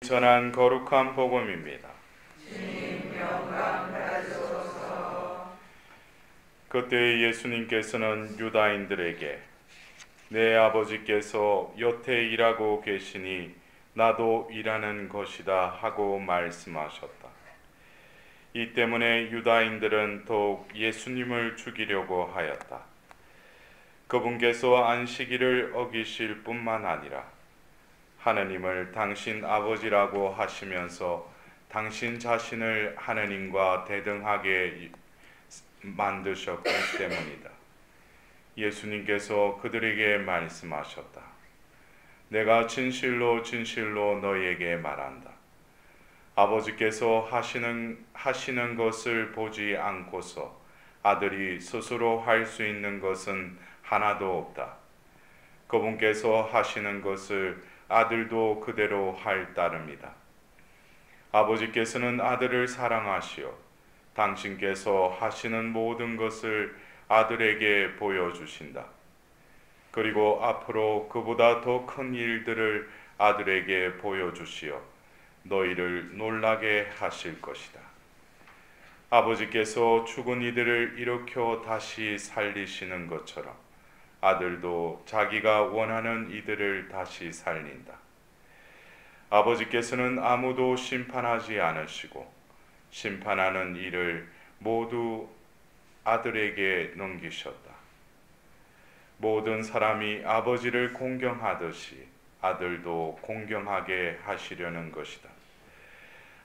전한 거룩한 복음입니다. 주님 영광 받으소서. 그때 예수님께서는 유다인들에게 내 아버지께서 여태 일하고 계시니 나도 일하는 것이다 하고 말씀하셨다. 이 때문에 유다인들은 더욱 예수님을 죽이려고 하였다. 그분께서 안식일을 어기실 뿐만 아니라 하느님을 당신 아버지라고 하시면서 당신 자신을 하느님과 대등하게 만드셨기 때문이다. 예수님께서 그들에게 말씀하셨다. 내가 진실로 진실로 너희에게 말한다. 아버지께서 하시는 것을 보지 않고서 아들이 스스로 할 수 있는 것은 하나도 없다. 그분께서 하시는 것을 아들도 그대로 할 따름이다. 아버지께서는 아들을 사랑하시어 당신께서 하시는 모든 것을 아들에게 보여주신다. 그리고 앞으로 그보다 더 큰 일들을 아들에게 보여주시어 너희를 놀라게 하실 것이다. 아버지께서 죽은 이들을 일으켜 다시 살리시는 것처럼 아들도 자기가 원하는 이들을 다시 살린다. 아버지께서는 아무도 심판하지 않으시고 심판하는 일을 모두 아들에게 넘기셨다. 모든 사람이 아버지를 공경하듯이 아들도 공경하게 하시려는 것이다.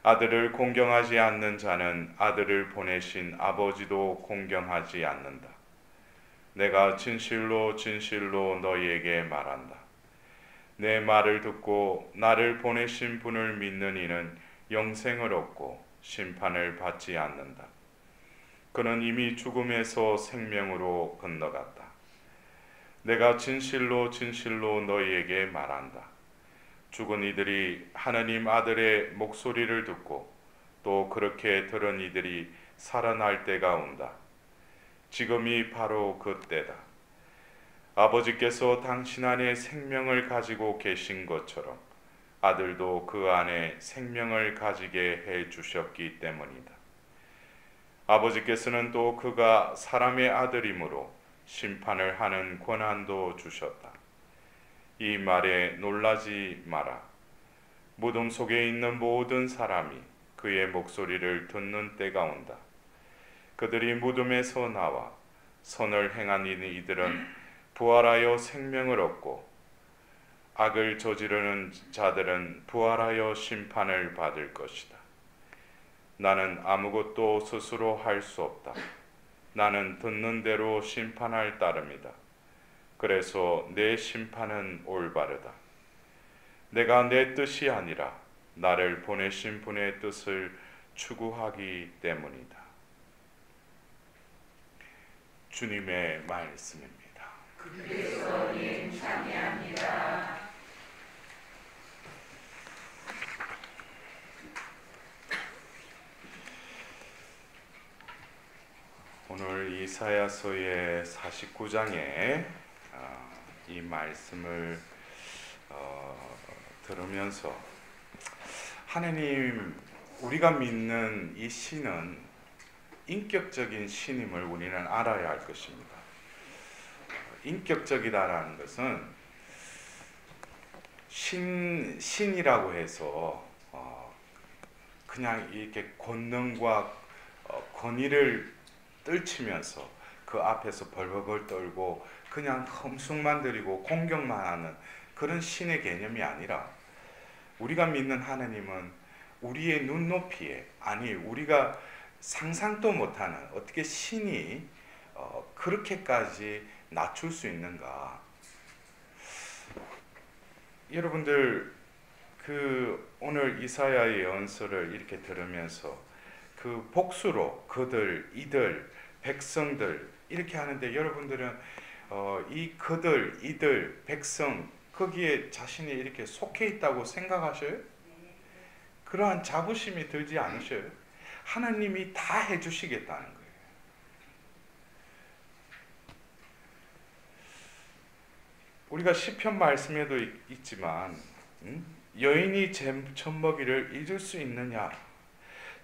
아들을 공경하지 않는 자는 아들을 보내신 아버지도 공경하지 않는다. 내가 진실로 진실로 너희에게 말한다. 내 말을 듣고 나를 보내신 분을 믿는 이는 영생을 얻고 심판을 받지 않는다. 그는 이미 죽음에서 생명으로 건너갔다. 내가 진실로 진실로 너희에게 말한다. 죽은 이들이 하느님 아들의 목소리를 듣고 또 그렇게 들은 이들이 살아날 때가 온다. 지금이 바로 그때다. 아버지께서 당신 안에 생명을 가지고 계신 것처럼 아들도 그 안에 생명을 가지게 해 주셨기 때문이다. 아버지께서는 또 그가 사람의 아들이므로 심판을 하는 권한도 주셨다. 이 말에 놀라지 마라. 무덤 속에 있는 모든 사람이 그의 목소리를 듣는 때가 온다. 그들이 무덤에서 나와 선을 행한 이들은 부활하여 생명을 얻고 악을 저지르는 자들은 부활하여 심판을 받을 것이다. 나는 아무것도 스스로 할 수 없다. 나는 듣는 대로 심판할 따름이다. 그래서 내 심판은 올바르다. 내가 내 뜻이 아니라 나를 보내신 분의 뜻을 추구하기 때문이다. 주님의 말씀입니다. 그리스도님 찬양합니다. 오늘 이사야서의 49장에 이 말씀을 들으면서 하느님, 우리가 믿는 이 신은 인격적인 신임을 우리는 알아야 할 것입니다. 인격적이다라는 것은 신이라고 해서 그냥 이렇게 권능과 권위를 떨치면서 그 앞에서 벌벌벌 떨고 그냥 흠숭만 드리고 공격만 하는 그런 신의 개념이 아니라 우리가 믿는 하느님은 우리의 눈높이에, 아니 우리가 상상도 못하는 어떻게 신이 그렇게까지 낮출 수 있는가. 여러분들 오늘 이사야의 예언서를 이렇게 들으면서 그 복수로 그들, 이들, 백성들 이렇게 하는데 여러분들은 이 그들, 이들, 백성 거기에 자신이 이렇게 속해 있다고 생각하셔요? 그러한 자부심이 들지 않으셔요? 하나님이 다 해주시겠다는 거예요. 우리가 시편 말씀에도 있지만 여인이 제 젖먹이를 잊을 수 있느냐?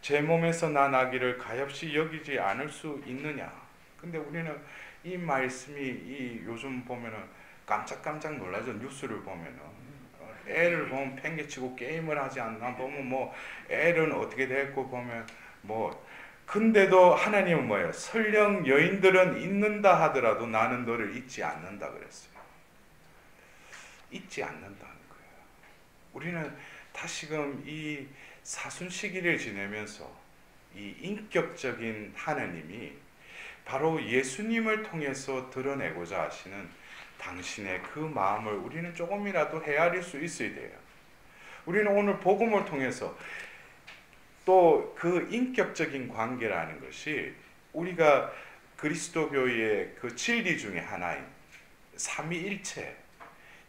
제 몸에서 난 아기를 가엾이 여기지 않을 수 있느냐? 근데 우리는 이 말씀이 이 요즘 보면은 깜짝깜짝 놀라죠. 뉴스를 보면은 애를 보면 팽개치고 게임을 하지 않나 보면 뭐 애는 어떻게 됐고 보면 뭐 근데도 하나님은 뭐예요? 설령 여인들은 잊는다 하더라도 나는 너를 잊지 않는다 그랬어요. 잊지 않는다는 거예요. 우리는 다시금 이 사순 시기를 지내면서 이 인격적인 하나님이 바로 예수님을 통해서 드러내고자 하시는 당신의 그 마음을 우리는 조금이라도 헤아릴 수 있어야 돼요. 우리는 오늘 복음을 통해서 또 그 인격적인 관계라는 것이 우리가 그리스도교의 그 진리 중에 하나인 삼위일체,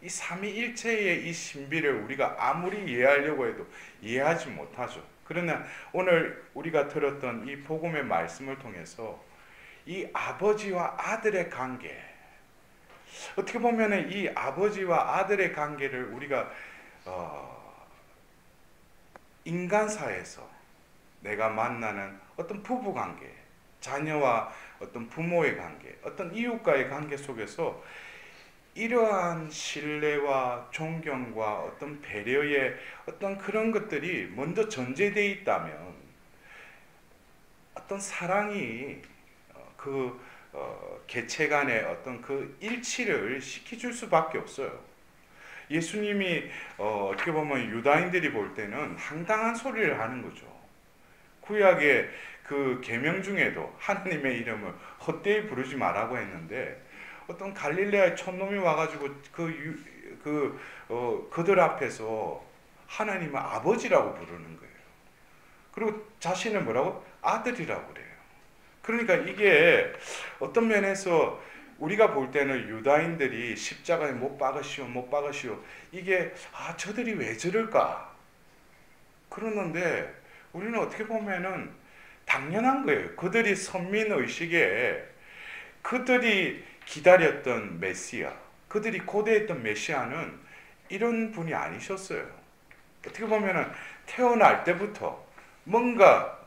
이 삼위일체의 이 신비를 우리가 아무리 이해하려고 해도 이해하지 못하죠. 그러나 오늘 우리가 들었던 이 복음의 말씀을 통해서 이 아버지와 아들의 관계, 어떻게 보면 이 아버지와 아들의 관계를 우리가 인간사에서 내가 만나는 어떤 부부관계, 자녀와 어떤 부모의 관계, 어떤 이웃과의 관계 속에서 이러한 신뢰와 존경과 어떤 배려의 어떤 그런 것들이 먼저 전제되어 있다면 어떤 사랑이 개체 간의 어떤 그 일치를 시켜줄 수밖에 없어요. 예수님이 어떻게 보면 유다인들이 볼 때는 황당한 소리를 하는 거죠. 구약의 그 계명 중에도 하나님의 이름을 헛되이 부르지 말라고 했는데 어떤 갈릴레아의 촌놈이 와가지고 그들 앞에서 하나님을 아버지라고 부르는 거예요. 그리고 자신을 뭐라고? 아들이라고 그래요. 그러니까 이게 어떤 면에서 우리가 볼 때는 유다인들이 십자가에 못 박으시오 이게 저들이 왜 저럴까 그러는데 우리는 어떻게 보면은 당연한 거예요. 그들이 선민의식에 그들이 기다렸던 메시아, 그들이 고대했던 메시아는 이런 분이 아니셨어요. 어떻게 보면은 태어날 때부터 뭔가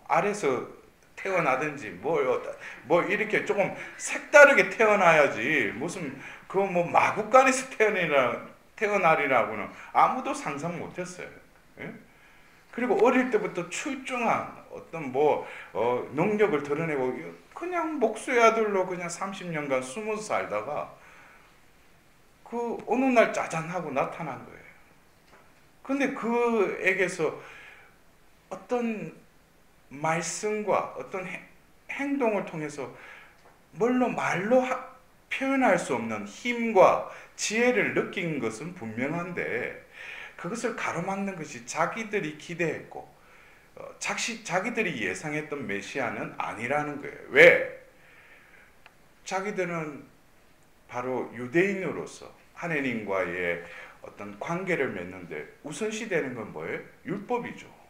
아래서 태어나든지 뭐 이렇게 조금 색다르게 태어나야지 무슨 뭐 마국간에서 태어나리라고는 아무도 상상 못했어요. 예? 그리고 어릴 때부터 출중한 어떤 능력을 드러내고 그냥 목수의 아들로 그냥 30년간 숨어서 살다가 그 어느 날 짜잔하고 나타난 거예요. 근데 그에게서 어떤 말씀과 어떤 행동을 통해서 말로 표현할 수 없는 힘과 지혜를 느낀 것은 분명한데 그것을 가로막는 것이 자기들이 기대했고 자기들이 예상했던 메시아는 아니라는 거예요. 왜? 자기들은 바로 유대인으로서 하나님과의 어떤 관계를 맺는데 우선시되는 건 뭐예요? 율법이죠.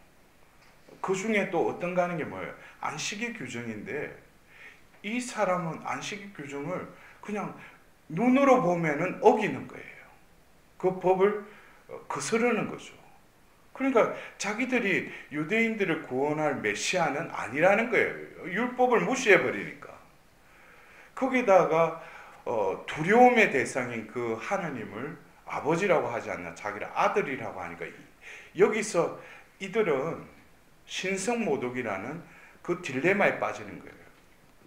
그 중에 또 어떤가 하는 게 뭐예요? 안식일 규정인데 이 사람은 안식일 규정을 그냥 눈으로 보면은 어기는 거예요. 그 법을 거스르는 거죠. 그러니까 자기들이 유대인들을 구원할 메시아는 아니라는 거예요. 율법을 무시해 버리니까. 거기다가 두려움의 대상인 그 하나님을 아버지라고 하지 않나 자기를 아들이라고 하니까 여기서 이들은 신성모독이라는 그 딜레마에 빠지는 거예요.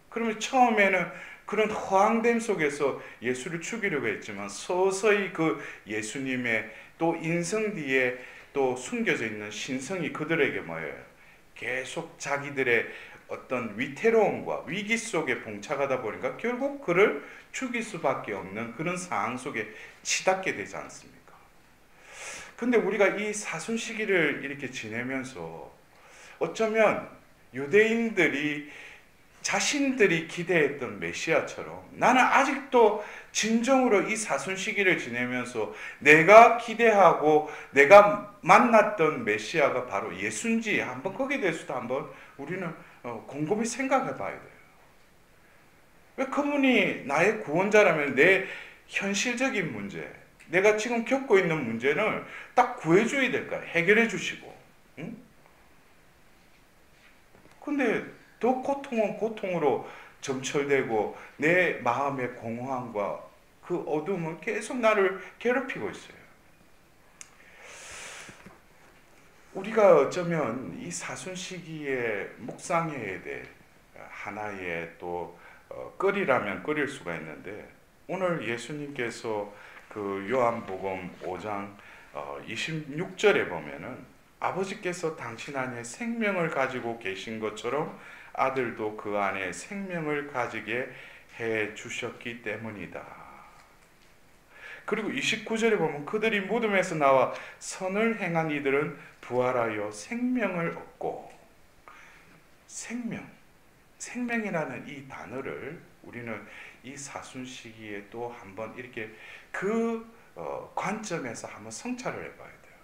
그러면 처음에는 그런 허황됨 속에서 예수를 죽이려고 했지만 서서히 그 예수님의 또 인성 뒤에 또 숨겨져 있는 신성이 그들에게 뭐예요? 계속 자기들의 어떤 위태로움과 위기 속에 봉착하다 보니까 결국 그를 죽일 수밖에 없는 그런 상황 속에 치닫게 되지 않습니까? 근데 우리가 이 사순 시기를 이렇게 지내면서 어쩌면 유대인들이 자신들이 기대했던 메시아처럼 나는 아직도 진정으로 이 사순 시기를 지내면서 내가 기대하고 내가 만났던 메시아가 바로 예수인지 한번 거기에 대해서도 한번 우리는 곰곰이 생각해 봐야 돼요. 왜 그분이 나의 구원자라면 내 현실적인 문제, 내가 지금 겪고 있는 문제를 딱 구해줘야 될 거야. 해결해 주시고. 응? 근데 더 고통은 고통으로 점철되고 내 마음의 공허함과 그 어둠은 계속 나를 괴롭히고 있어요. 우리가 어쩌면 이 사순 시기에 묵상해야 될 하나의 또 끓이라면 끓일 수가 있는데, 오늘 예수님께서 그 요한복음 5장 26절에 보면은 아버지께서 당신 안에 생명을 가지고 계신 것처럼 아들도 그 안에 생명을 가지게 해 주셨기 때문이다. 그리고 29절에 보면 그들이 무덤에서 나와 선을 행한 이들은 부활하여 생명을 얻고, 생명이라는 이 단어를 우리는 이 사순 시기에 또 한번 이렇게 그 관점에서 한번 성찰을 해봐야 돼요.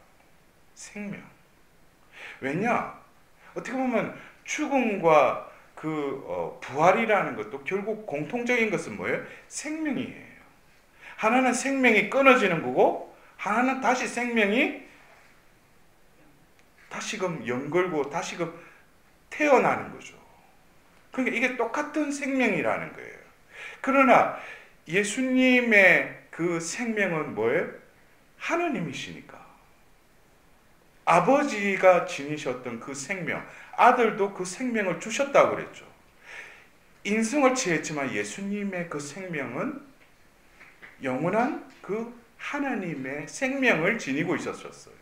생명. 왜냐? 어떻게 보면 죽음과 그 부활이라는 것도 결국 공통적인 것은 뭐예요? 생명이에요. 하나는 생명이 끊어지는 거고, 하나는 다시 생명이 다시금 연결고 다시금 태어나는 거죠. 그러니까 이게 똑같은 생명이라는 거예요. 그러나 예수님의 그 생명은 뭐예요? 하느님이시니까. 아버지가 지니셨던 그 생명, 아들도 그 생명을 주셨다고 그랬죠. 인성을 취했지만 예수님의 그 생명은 영원한 그 하나님의 생명을 지니고 있었어요.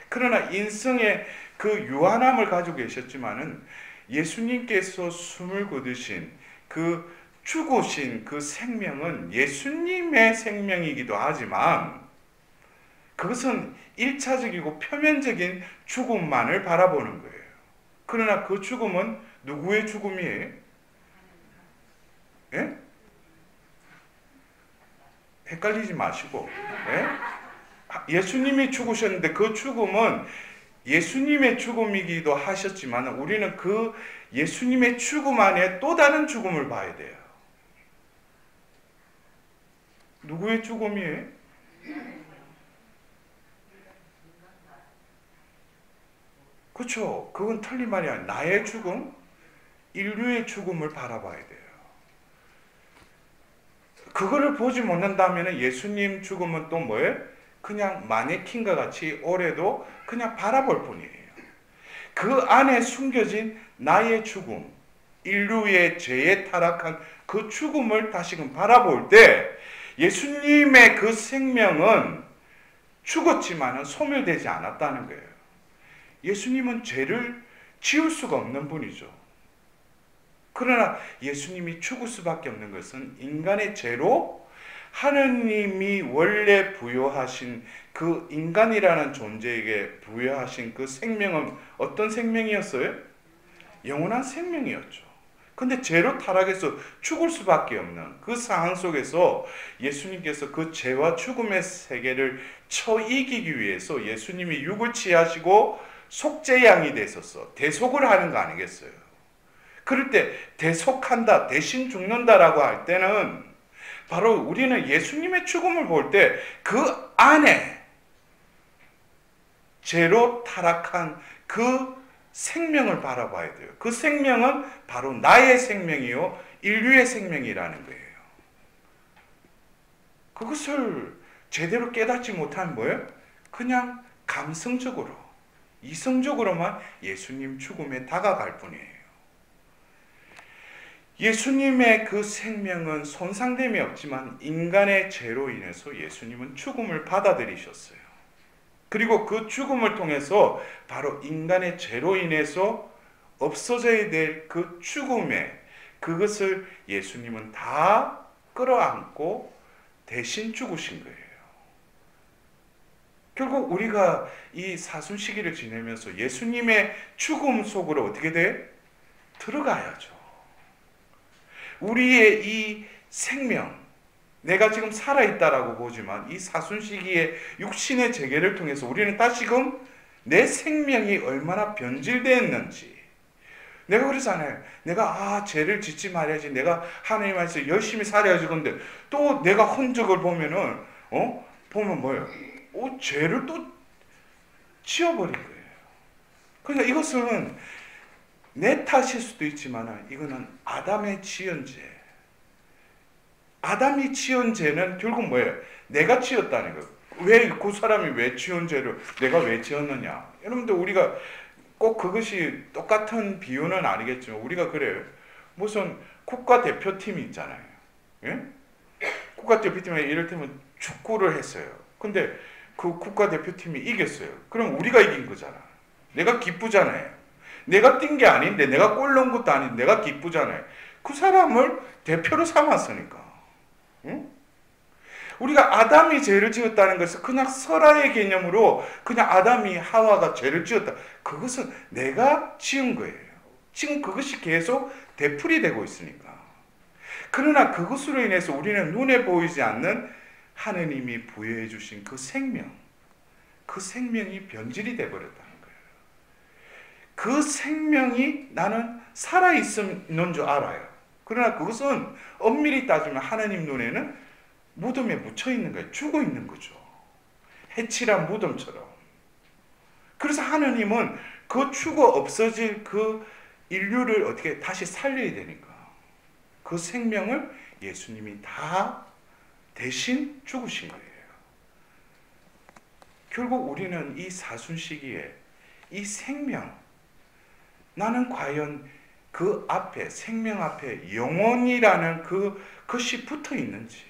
그러나 인성의 그 유한함을 가지고 계셨지만은 예수님께서 숨을 거두신 그 죽으신 그 생명은 예수님의 생명이기도 하지만 그것은 1차적이고 표면적인 죽음만을 바라보는 거예요. 그러나 그 죽음은 누구의 죽음이에요? 예? 헷갈리지 마시고, 예? 예수님이 죽으셨는데 그 죽음은 예수님의 죽음이기도 하셨지만 우리는 그 예수님의 죽음 안에 또 다른 죽음을 봐야 돼요. 누구의 죽음이에요? 그렇죠. 그건 틀린 말이 아니에요. 나의 죽음, 인류의 죽음을 바라봐야 돼요. 그거를 보지 못한다면 예수님 죽음은 또 뭐예요? 그냥 마네킹과 같이 올해도 그냥 바라볼 뿐이에요. 그 안에 숨겨진 나의 죽음, 인류의 죄에 타락한 그 죽음을 다시금 바라볼 때 예수님의 그 생명은 죽었지만 소멸되지 않았다는 거예요. 예수님은 죄를 지을 수가 없는 분이죠. 그러나 예수님이 죽을 수밖에 없는 것은 인간의 죄로 하느님이 원래 부여하신 그 인간이라는 존재에게 부여하신 그 생명은 어떤 생명이었어요? 영원한 생명이었죠. 근데 죄로 타락해서 죽을 수밖에 없는 그 상황 속에서 예수님께서 그 죄와 죽음의 세계를 이기기 위해서 예수님이 육을 취하시고 속죄양이 되셔서 대속을 하는 거 아니겠어요? 그럴 때 대속한다, 대신 죽는다라고 할 때는 바로 우리는 예수님의 죽음을 볼 때 그 안에 죄로 타락한 그 생명을 바라봐야 돼요. 그 생명은 바로 나의 생명이요 인류의 생명이라는 거예요. 그것을 제대로 깨닫지 못한 뭐예요? 그냥 감성적으로, 이성적으로만 예수님 죽음에 다가갈 뿐이에요. 예수님의 그 생명은 손상됨이 없지만 인간의 죄로 인해서 예수님은 죽음을 받아들이셨어요. 그리고 그 죽음을 통해서 바로 인간의 죄로 인해서 없어져야 될 그 죽음에 그것을 예수님은 다 끌어안고 대신 죽으신 거예요. 결국 우리가 이 사순 시기를 지내면서 예수님의 죽음 속으로 어떻게 돼? 들어가야죠. 우리의 이 생명, 내가 지금 살아있다라고 보지만 이 사순 시기의 육신의 재개를 통해서 우리는 다시금 내 생명이 얼마나 변질되었는지, 내가 그러잖아요. 내가 죄를 짓지 말아야지, 내가 하나님 안에서 열심히 살아야지. 근데 또 내가 흔적을 보면은 보면 뭐예요? 죄를 또 지어버린 거예요. 그러니까 이것은 내 탓일 수도 있지만 이거는 아담의 지은 죄. 아담이 지은 죄는 결국 뭐예요? 내가 지었다는 거예요. 왜 그 사람이 왜 지은 죄를 내가 왜 지었느냐? 여러분들 우리가 꼭 그것이 똑같은 비유는 아니겠지만 우리가 그래요. 무슨 국가대표팀이 있잖아요. 예? 국가대표팀에 이를테면 축구를 했어요. 근데 그 국가대표팀이 이겼어요. 그럼 우리가 이긴 거잖아. 내가 기쁘잖아요. 내가 뛴 게 아닌데 내가 골 넣은 것도 아닌데 내가 기쁘잖아요. 그 사람을 대표로 삼았으니까. 응? 우리가 아담이 죄를 지었다는 것은 그냥 설화의 개념으로 그냥 아담이 하와가 죄를 지었다. 그것은 내가 지은 거예요. 지금 그것이 계속 되풀이 되고 있으니까. 그러나 그것으로 인해서 우리는 눈에 보이지 않는 하느님이 부여해 주신 그 생명, 그 생명이 변질이 되어버렸다는 거예요. 그 생명이 나는 살아있는 줄 알아요. 그러나 그것은 엄밀히 따지면 하느님 눈에는 무덤에 묻혀 있는 거예요. 죽어 있는 거죠. 해칠한 무덤처럼. 그래서 하느님은 그 죽어 없어질 그 인류를 어떻게 다시 살려야 되니까 그 생명을 예수님이 다 대신 죽으신 거예요. 결국 우리는 이 사순 시기에 이 생명, 나는 과연 그 앞에, 생명 앞에 영혼이라는 그것이 붙어 있는지,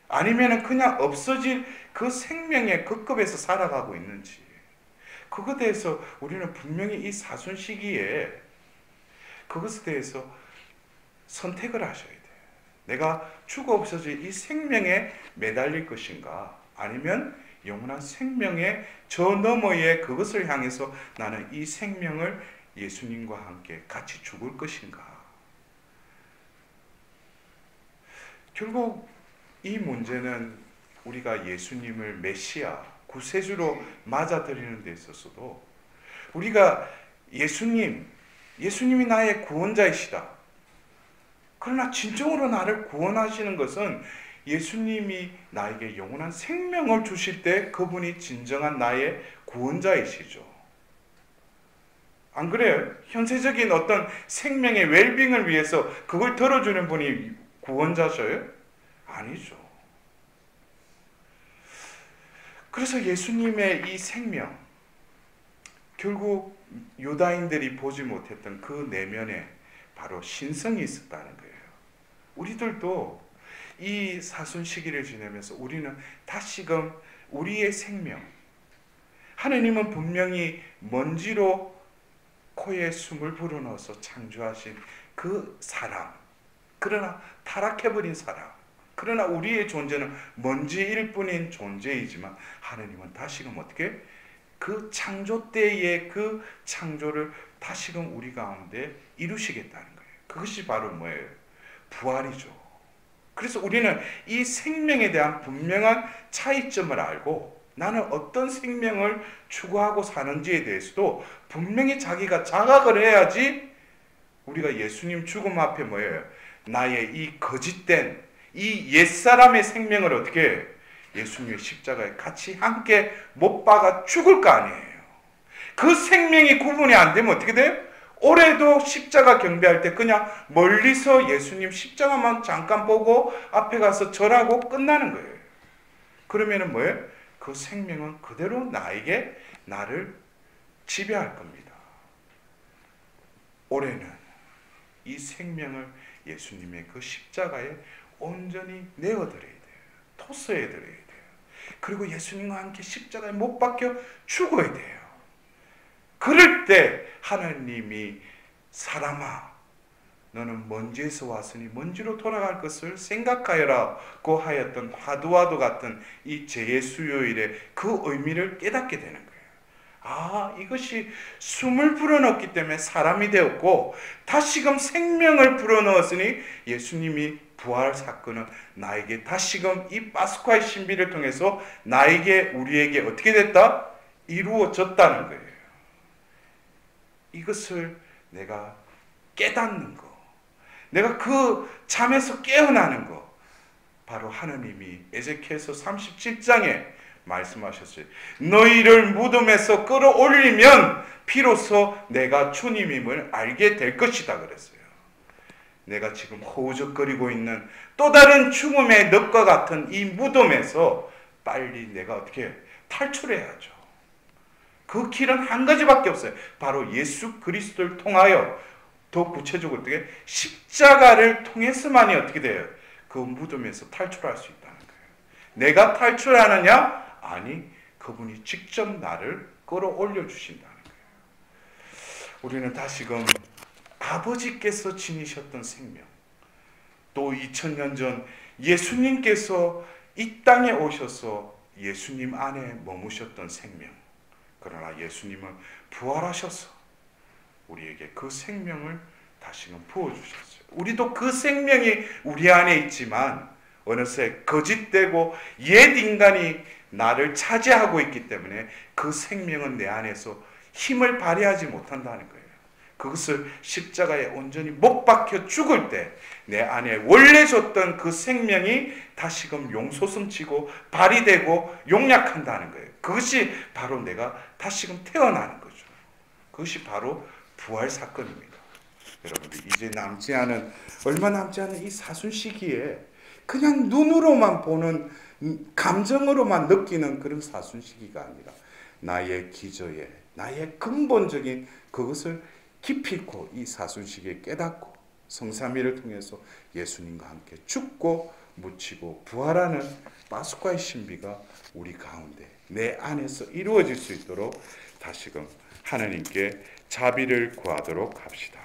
아니면 그냥 없어질 그 생명의 그 급에서 살아가고 있는지, 그것에 대해서 우리는 분명히 이 사순 시기에 그것에 대해서 선택을 하셔야 돼요. 내가 죽어 없어질 이 생명에 매달릴 것인가, 아니면 영원한 생명의 저 너머의 그것을 향해서 나는 이 생명을 예수님과 함께 같이 죽을 것인가. 결국 이 문제는 우리가 예수님을 메시아, 구세주로 맞아들이는 데 있어서도 우리가 예수님이 나의 구원자이시다. 그러나 진정으로 나를 구원하시는 것은 예수님이 나에게 영원한 생명을 주실 때 그분이 진정한 나의 구원자이시죠. 안 그래요? 현세적인 어떤 생명의 웰빙을 위해서 그걸 들어주는 분이 구원자셔요? 아니죠. 그래서 예수님의 이 생명, 결국 유다인들이 보지 못했던 그 내면에 바로 신성이 있었다는 거예요. 우리들도 이 사순 시기를 지내면서 우리는 다시금 우리의 생명, 하느님은 분명히 먼지로 코에 숨을 불어넣어서 창조하신 그 사람, 그러나 타락해버린 사람, 그러나 우리의 존재는 먼지일 뿐인 존재이지만 하느님은 다시금 어떻게 그 창조 때의 그 창조를 다시금 우리 가운데 이루시겠다는 거예요. 그것이 바로 뭐예요? 부활이죠. 그래서 우리는 이 생명에 대한 분명한 차이점을 알고 나는 어떤 생명을 추구하고 사는지에 대해서도 분명히 자기가 자각을 해야지 우리가 예수님 죽음 앞에 뭐예요? 나의 이 거짓된 이 옛사람의 생명을 어떻게 예수님의 십자가에 같이 함께 못 박아 죽을 거 아니에요. 그 생명이 구분이 안 되면 어떻게 돼요? 올해도 십자가 경배할 때 그냥 멀리서 예수님 십자가만 잠깐 보고 앞에 가서 절하고 끝나는 거예요. 그러면은 뭐예요? 그 생명은 그대로 나를 지배할 겁니다. 올해는 이 생명을 예수님의 그 십자가에 온전히 내어드려야 돼요. 토스해드려야 돼요. 그리고 예수님과 함께 십자가에 못 박혀 죽어야 돼요. 그럴 때 하나님이 사람아 너는 먼지에서 왔으니 먼지로 돌아갈 것을 생각하여라고 하였던 화두와도 같은 이 제예수요일의 그 의미를 깨닫게 되는 거예요. 아, 이것이 숨을 불어넣기 때문에 사람이 되었고 다시금 생명을 불어넣었으니 예수님이 부활 사건은 나에게 다시금 이 파스쿠아의 신비를 통해서 우리에게 어떻게 됐다? 이루어졌다는 거예요. 이것을 내가 깨닫는 거, 내가 그 잠에서 깨어나는 거, 바로 하나님이 에제키엘서 37장에 말씀하셨어요. 너희를 무덤에서 끌어올리면 비로소 내가 주님임을 알게 될 것이다 그랬어요. 내가 지금 허우적거리고 있는 또 다른 죽음의 늪과 같은 이 무덤에서 빨리 내가 어떻게 탈출해야죠. 그 길은 한 가지밖에 없어요. 바로 예수 그리스도를 통하여, 더 구체적으로 어떻게 십자가를 통해서만이 어떻게 돼요? 그 무덤에서 탈출할 수 있다는 거예요. 내가 탈출하느냐? 아니, 그분이 직접 나를 끌어올려 주신다는 거예요. 우리는 다시금 아버지께서 지니셨던 생명, 또 2000년 전 예수님께서 이 땅에 오셔서 예수님 안에 머무셨던 생명, 그러나 예수님은 부활하셔서 우리에게 그 생명을 다시금 부어주셨어요. 우리도 그 생명이 우리 안에 있지만 어느새 거짓되고 옛 인간이 나를 차지하고 있기 때문에 그 생명은 내 안에서 힘을 발휘하지 못한다는 거예요. 그것을 십자가에 온전히 못 박혀 죽을 때 내 안에 원래 줬던 그 생명이 다시금 용솟음치고 발휘되고 용약한다는 거예요. 그것이 바로 내가 다시금 태어나는 거죠. 그것이 바로 부활 사건입니다. 여러분들, 이제 얼마 남지 않은 이 사순 시기에 그냥 눈으로만 보는, 감정으로만 느끼는 그런 사순 시기가 아니라 나의 기저에, 나의 근본적인 그것을 깊이 있고 이 사순 시기에 깨닫고 성삼위를 통해서 예수님과 함께 죽고 묻히고 부활하는 파스쿠아의 신비가 우리 가운데 내 안에서 이루어질 수 있도록 다시금 하나님께 자비를 구하도록 합시다.